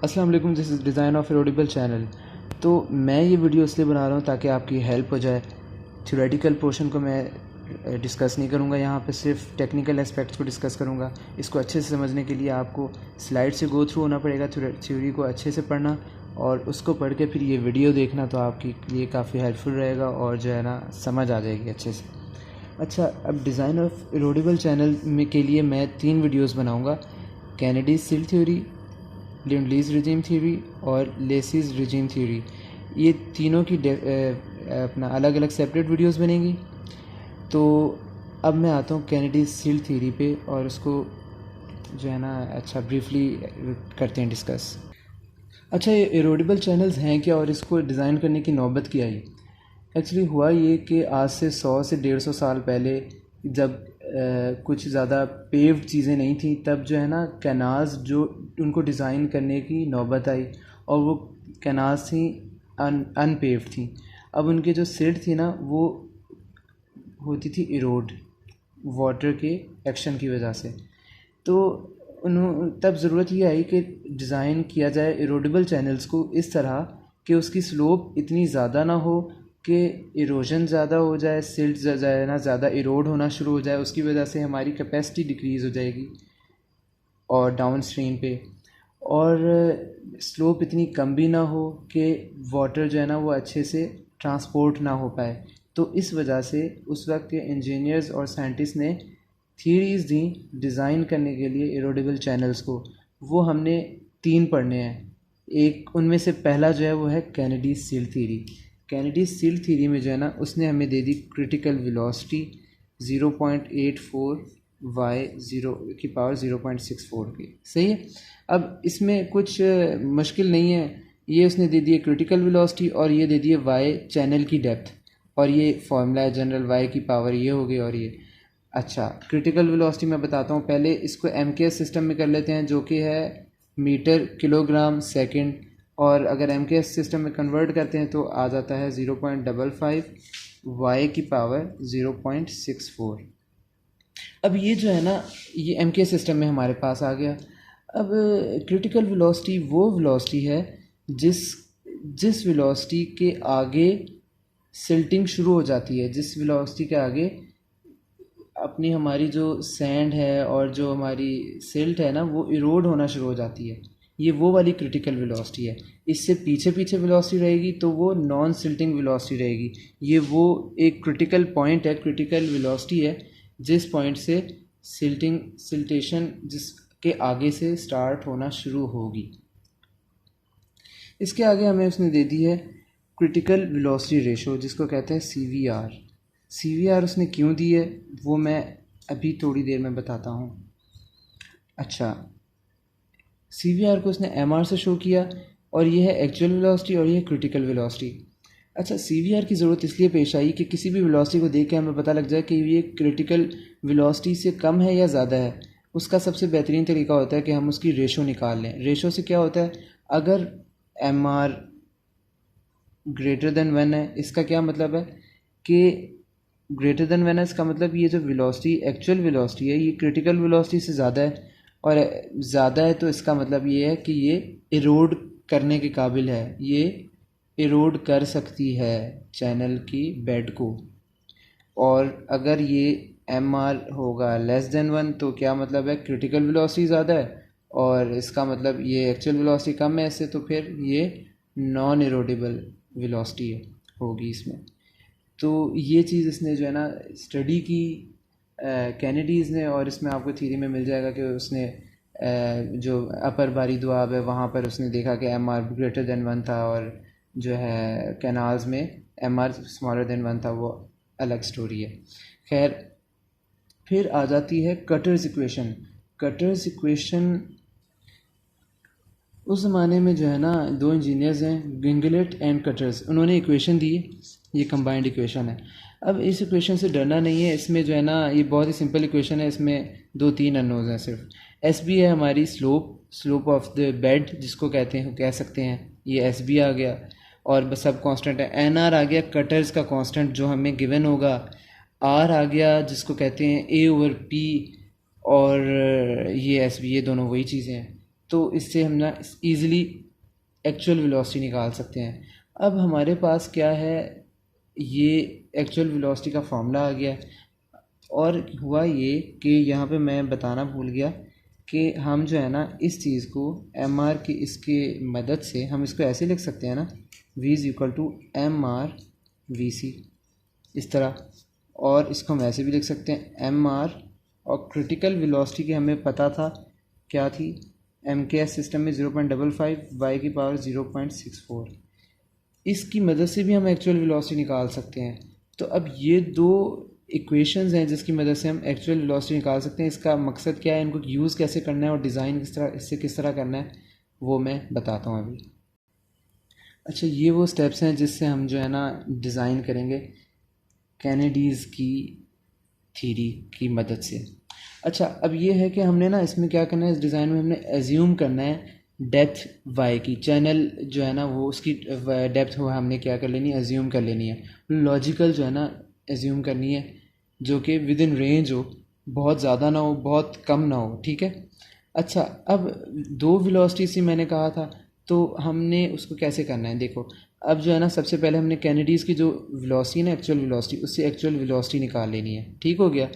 अस्सलाम वालेकुम, this is design of erodible channel. तो मैं ये वीडियो इसलिए बना रहा हूँ ताकि आपकी हेल्प हो जाए। थ्योरेटिकल पोर्शन को मैं डिस्कस नहीं करूँगा, यहाँ पे सिर्फ टेक्निकल एस्पेक्ट्स को डिस्कस करूँगा। इसको अच्छे से समझने के लिए आपको स्लाइड से गो थ्रू होना पड़ेगा, थ्योरी को अच्छे से पढ़ना और उसको पढ़ के फिर ये वीडियो देखना, तो आपके लिए काफ़ी हेल्पफुल रहेगा और जो है ना समझ आ जाएगी अच्छे से। अच्छा, अब डिज़ाइन ऑफ एरोडेबल चैनल में के लिए मैं 3 वीडियोज़ बनाऊँगा। Kennedy's silt theory, Lindley's regime theory और लेसीज़ रिजीम थ्योरी। ये तीनों की अपना अलग अलग सेपरेट वीडियोस बनेंगी। तो अब मैं आता हूँ कैनेडी सील थ्योरी पे और उसको जो है ना अच्छा ब्रीफली करते हैं डिस्कस। अच्छा, ये एरोडेबल चैनल्स हैं क्या और इसको डिज़ाइन करने की नौबत क्या आई? एक्चुअली हुआ ये कि आज से 100 से 150 साल पहले जब कुछ ज़्यादा पेव्ड चीज़ें नहीं थी, तब जो है ना कैनाल्स जो उनको डिज़ाइन करने की नौबत आई और वो कैनाल्स थी अनपेव्ड थी। अब उनके जो सिल्ट थी ना वो होती थी इरोड वाटर के एक्शन की वजह से। तो तब ज़रूरत ये आई कि डिज़ाइन किया जाए इरोडेबल चैनल्स को इस तरह कि उसकी स्लोप इतनी ज़्यादा ना हो कि इरोजन ज़्यादा हो जाए, सिल्ट जाए ना ज़्यादा इरोड होना शुरू हो जाए, उसकी वजह से हमारी कैपेसिटी डिक्रीज़ हो जाएगी और डाउन स्ट्रीम पे, और स्लोप इतनी कम भी ना हो कि वाटर जो है ना वो अच्छे से ट्रांसपोर्ट ना हो पाए। तो इस वजह से उस वक्त के इंजीनियर्स और साइंटिस्ट ने थियरीज़ दी डिज़ाइन करने के लिए एरोडेबल चैनल्स को। वो हमने 3 पढ़ने हैं। एक उनमें से पहला जो है वो है Kennedy silt theory. Kennedy silt theory में जो है ना उसने हमें दे दी क्रिटिकल वेलोसिटी 0.84 y 0 की पावर 0.64 की। सही है। अब इसमें कुछ मुश्किल नहीं है। ये उसने दे दिए क्रिटिकल वेलोसिटी और ये दे दिए y चैनल की डेप्थ, और ये फॉर्मूला है जनरल, y की पावर ये हो गई और ये। अच्छा, क्रिटिकल वेलोसिटी मैं बताता हूँ। पहले इसको MKS सिस्टम में कर लेते हैं जो कि है मीटर किलोग्राम सेकंड, और अगर MKS सिस्टम में कन्वर्ट करते हैं तो आ जाता है 0.55 y की पावर 0.64। अब ये जो है ना ये MKS सिस्टम में हमारे पास आ गया। अब क्रिटिकल वेलोसिटी वो वेलोसिटी है जिस जिस वेलोसिटी के आगे सिल्टिंग शुरू हो जाती है, जिस वेलोसिटी के आगे अपनी हमारी जो सैंड है और जो हमारी सिल्ट है ना वो इरोड होना शुरू हो जाती है, ये वो वाली क्रिटिकल वेलोसिटी है। इससे पीछे पीछे वेलोसिटी रहेगी तो वो नॉन सिल्टिंग वेलोसिटी रहेगी। ये वो एक क्रिटिकल पॉइंट है, क्रिटिकल वेलोसिटी है जिस पॉइंट से सिल्टेशन जिसके आगे से स्टार्ट होना शुरू होगी। इसके आगे हमें उसने दे दी है क्रिटिकल वेलोसिटी रेशो, जिसको कहते हैं CVR। CVR उसने क्यों दी है वो मैं अभी थोड़ी देर में बताता हूँ। अच्छा, CVR को उसने MR से शो किया और ये है एक्चुअल वेलोसिटी और ये है क्रिटिकल वेलोसिटी। अच्छा, CVR की ज़रूरत इसलिए पेश आई कि किसी भी वेलोसिटी को देख के हमें पता लग जाए कि ये क्रिटिकल वेलोसिटी से कम है या ज़्यादा है। उसका सबसे बेहतरीन तरीका होता है कि हम उसकी रेशो निकाल लें। रेशो से क्या होता है, अगर MR ग्रेटर देन 1 है, इसका क्या मतलब है कि ग्रेटर देन 1 है, इसका मतलब ये जो वेलोसिटी एक्चुअल वेलोसिटी है ये क्रिटिकल वेलोसिटी से ज़्यादा है, और ज़्यादा है तो इसका मतलब ये है कि ये इरोड करने के काबिल है, ये इरोड कर सकती है चैनल की बेड को। और अगर ये MR होगा लेस देन 1 तो क्या मतलब है, क्रिटिकल वेलोसिटी ज़्यादा है और इसका मतलब ये एक्चुअल वेलोसिटी कम है इससे, तो फिर ये नॉन इरोडेबल वेलोसिटी होगी इसमें। तो ये चीज़ इसने जो है ना स्टडी की कैनेडीज़ ने, और इसमें आपको थ्योरी में मिल जाएगा कि उसने जो अपर बारी दुआब है वहाँ पर उसने देखा कि MR ग्रेटर देन 1 था, और जो है कैनाल्स में MR स्मॉलर देन 1 था, वो अलग स्टोरी है। खैर, फिर आ जाती है कटर्स इक्वेशन। कटर्स इक्वेशन उस ज़माने में जो है ना 2 इंजीनियर्स हैं, गिंगलेट एंड कटर्स, उन्होंने इक्वेशन दी। ये कंबाइंड इक्वेशन है। अब इस इक्वेशन से डरना नहीं है, इसमें जो है ना ये बहुत ही सिंपल इक्वेशन है। इसमें 2-3 अननोन्स हैं सिर्फ। SB है हमारी स्लोप ऑफ द बेड जिसको कह सकते हैं, ये SB आ गया, और बस सब कांस्टेंट है। NR आ गया कटर्स का कांस्टेंट जो हमें गिवन होगा। R आ गया जिसको कहते हैं A/P, और ये SB, ये दोनों वही चीज़ें हैं। तो इससे हम ना ईज़िली एक्चुअल वेलोसिटी निकाल सकते हैं। अब हमारे पास क्या है, ये एक्चुअल वेलोसिटी का फॉर्मूला आ गया। और हुआ ये कि यहाँ पे मैं बताना भूल गया कि हम जो है ना इस चीज़ को एम आर की इसके मदद से हम इसको ऐसे लिख सकते हैं ना, v is equal to M R V C, इस तरह। और इसको हम ऐसे भी लिख सकते हैं एम आर, और क्रिटिकल वेलोसिटी की हमें पता था क्या थी, एम के एस सिस्टम में 0.55, वाई की पावर 0.64। इसकी मदद से भी हम एक्चुअल वेलोसिटी निकाल सकते हैं। तो अब ये दो इक्वेशंस हैं जिसकी मदद से हम एक्चुअल वेलोसिटी निकाल सकते हैं। इसका मकसद क्या है, इनको यूज़ कैसे करना है और डिज़ाइन किस तरह करना है, वो मैं बताता हूँ अभी। अच्छा, ये वो स्टेप्स हैं जिससे हम जो है ना डिज़ाइन करेंगे कैनेडीज़ की थ्योरी की मदद से। अच्छा, अब ये है कि हमने ना इसमें क्या करना है, इस डिज़ाइन में हमने एज्यूम करना है डेप्थ वाई की, चैनल जो है ना वो उसकी डेप्थ हुआ हमने क्या कर लेनी है, एज्यूम कर लेनी है। लॉजिकल जो है ना एज्यूम करनी है, जो कि विद इन रेंज हो, बहुत ज़्यादा ना हो बहुत कम ना हो, ठीक है। अच्छा, अब दो वेलोसिटी से मैंने कहा था, तो हमने उसको कैसे करना है, देखो। अब जो है ना सबसे पहले हमने कैनेडीज़ की जो वेलोसिटी है ना एक्चुअल वेलोसिटी, उससे एक्चुअल वेलोसिटी निकाल लेनी है, ठीक हो गया।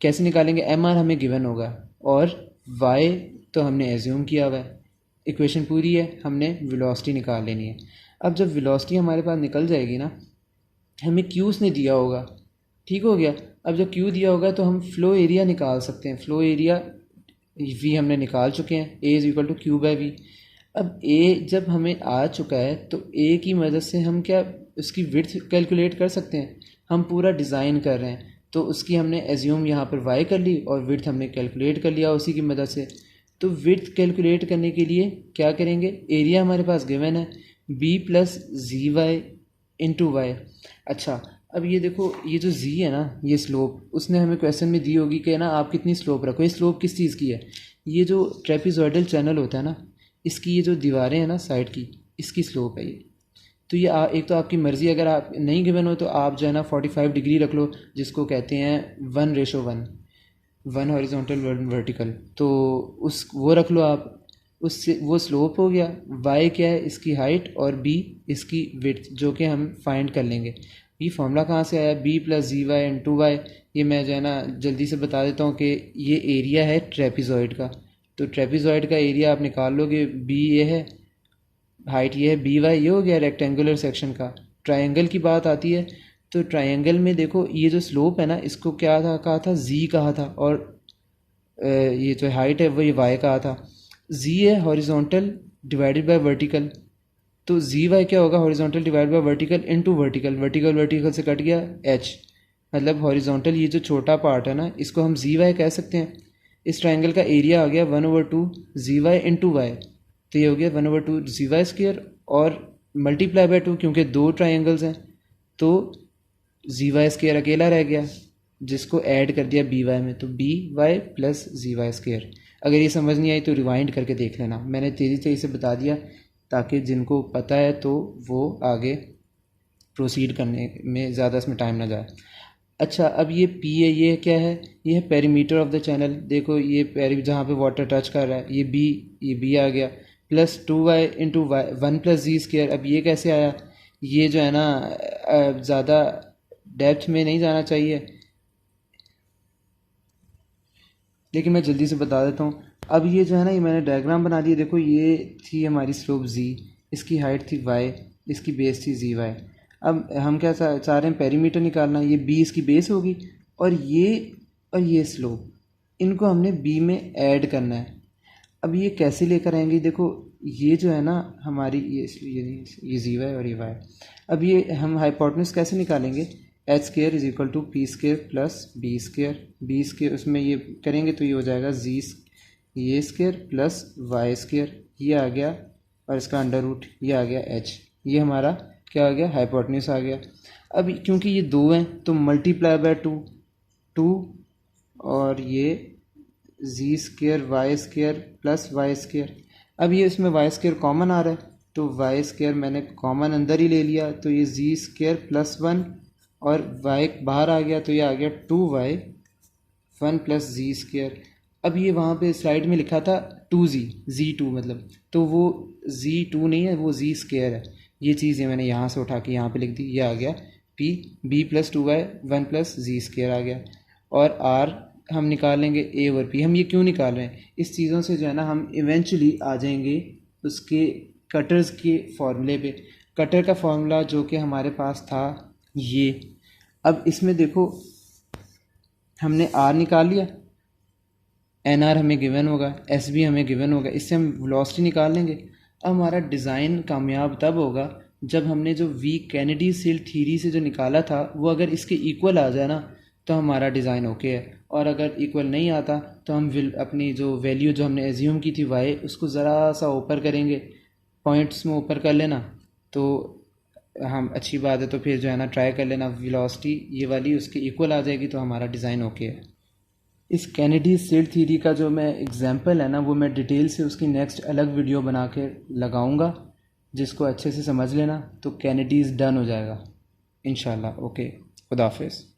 कैसे निकालेंगे, एम आर हमें गिवन होगा और वाई तो हमने एज्यूम किया हुआ है। इक्वेशन पूरी है, हमने वेलोसिटी निकाल लेनी है। अब जब वेलोसिटी हमारे पास निकल जाएगी ना, हमें क्यू उसने दिया होगा, ठीक हो गया। अब जब क्यू दिया होगा तो हम फ़्लो एरिया निकाल सकते हैं। फ़्लो एरिया वी हमने निकाल चुके हैं, A is equal to Q by V. अब ए जब हमें आ चुका है तो ए की मदद से हम क्या उसकी विड्थ कैलकुलेट कर सकते हैं। हम पूरा डिज़ाइन कर रहे हैं तो उसकी हमने एज्यूम यहाँ पर वाई कर ली और विड्थ हमने कैलकुलेट कर लिया उसी की मदद से। तो विड्थ कैलकुलेट करने के लिए क्या करेंगे, एरिया हमारे पास गिवन है बी प्लस जी वाई इंटू वाई। अच्छा, अब ये देखो, ये जो जी है ना, ये स्लोप उसने हमें क्वेश्चन में दी होगी कि ना आप कितनी स्लोप रखो। ये स्लोप किस चीज़ की है, ये जो ट्रेपेजॉइडल चैनल होता है ना, इसकी ये जो दीवारें हैं ना साइड की, इसकी स्लोप है ये। तो ये एक तो आपकी मर्ज़ी, अगर आप नहीं गिवन हो तो आप जो है ना 45 डिग्री रख लो, जिसको कहते हैं 1:1, 1 हॉरिजॉन्टल 1 वर्टिकल, तो उस वो रख लो आप। उससे वो स्लोप हो गया। वाई क्या है, इसकी हाइट, और बी इसकी विड्थ, जो कि हम फाइंड कर लेंगे। ये फॉर्मूला कहाँ से आया, बी प्लस जी वाई इंटू वाई। ये मैं जो है ना जल्दी से बता देता हूँ कि ये एरिया है ट्रेपेजॉइड का। तो ट्रेपेजॉइड का एरिया आप निकाल लोगे, बी ये है, हाइट ये है, बी वाई ये हो गया रेक्टेंगुलर सेक्शन का। ट्रायंगल की बात आती है तो ट्रायंगल में देखो ये जो स्लोप है ना, इसको क्या था कहा था, जी कहा था, और ये जो हाइट है वो ये वाई कहा था। जी है हॉरिजॉन्टल डिवाइडेड बाय वर्टिकल, तो जी वाई क्या होगा, horizontal divide by vertical into vertical, vertical vertical से कट गया एच, मतलब हॉरिजॉन्टल ये जो छोटा पार्ट है ना, इसको हम जी वाई कह सकते हैं। इस ट्रायंगल का एरिया आ गया 1/2 जी वाई इंटू वाई, तो ये हो गया 1/2 जी वाई स्क्वायर, और मल्टीप्लाई बाय 2 क्योंकि दो ट्रायंगल्स हैं, तो जी वाई स्क्वायर अकेला रह गया, जिसको ऐड कर दिया बी वाई में, तो बी वाई प्लस जी वाई स्क्वायर। अगर ये समझ नहीं आई तो रिवाइंड करके देख लेना, मैंने तेज़ी से इसे बता दिया ताकि जिनको पता है तो वो आगे प्रोसीड करने में ज़्यादा इसमें टाइम ना जाए। अच्छा, अब ये पी है, ये क्या है, ये है पेरीमीटर ऑफ द चैनल। देखो ये जहाँ पे वाटर टच कर रहा है, ये बी आ गया, plus 2y into Y 1 plus G square. अब ये कैसे आया, ये जो है ना ज़्यादा डेप्थ में नहीं जाना चाहिए, लेकिन मैं जल्दी से बता देता हूँ। अब ये जो है ना, ये मैंने डायग्राम बना दिया। देखो ये थी हमारी स्लोप z, इसकी हाइट थी y, इसकी बेस थी zy। अब हम क्या चाह रहे हैं, पेरीमीटर निकालना। ये b इसकी बेस होगी, और ये स्लोप, इनको हमने b में ऐड करना है। अब ये कैसे लेकर आएंगे, देखो ये जो है ना हमारी ये zy और ये y। अब ये हम हाइपोटेन्यूज कैसे निकालेंगे, H square is equal to P square plus B square, उसमें ये करेंगे तो ये हो जाएगा जी ये स्क्र प्लस वाई स्क्र, ये आ गया, और इसका अंडर रूट ये आ गया एच। ये हमारा क्या आ गया, हाइपोटेन्यूज आ गया। अब क्योंकि ये दो हैं तो मल्टीप्लाई बाय 2, और ये G square Y square plus Y square. अब ये इसमें वाई स्क्र कॉमन आ रहा है, तो वाई स्क्र मैंने कॉमन अंदर ही ले लिया, तो ये जी स्क्र प्लस 1, और y बाहर आ गया तो ये आ गया 2y 1 प्लस जी स्क्र। अब ये वहाँ पे स्लाइड में लिखा था Z2 मतलब, तो वो Z2 नहीं है, वो Z स्क्वायर है। ये चीज़ है मैंने यहाँ से उठा के यहाँ पे लिख दी, ये आ गया P B+2y 1 + Z स्क्वायर आ गया। और R हम निकाल लेंगे A/P। हम ये क्यों निकाल रहे हैं, इस चीज़ों से जो है ना हम इवेंचुअली आ जाएंगे उसके कटर्स के फॉर्मूले पे। कटर का फॉर्मूला जो कि हमारे पास था ये। अब इसमें देखो हमने R निकाल लिया, NR हमें गिवन होगा, SB हमें गिवन होगा, इससे हम वेलोसिटी निकाल लेंगे। अब हमारा डिज़ाइन कामयाब तब होगा जब हमने जो वी कैनेडी सील थ्योरी से जो निकाला था वो अगर इसके इक्वल आ जाए ना तो हमारा डिज़ाइन ओके है। और अगर इक्वल नहीं आता तो हम अपनी जो वैल्यू जो हमने एज्यूम की थी y उसको ज़रा सा ऊपर करेंगे, पॉइंट्स में ऊपर कर लेना तो हम अच्छी बात है। तो फिर जो है ना ट्राई कर लेना, वेलोसिटी ये वाली उसके इक्वल आ जाएगी तो हमारा डिज़ाइन ओके है। इस कैनेडी सील थ्योरी का जो मैं एग्जांपल है ना वो मैं डिटेल से उसकी नेक्स्ट अलग वीडियो बना के लगाऊंगा, जिसको अच्छे से समझ लेना तो कैनेडीज़ डन हो जाएगा इंशाल्लाह। ओके, खुदा हाफिज़।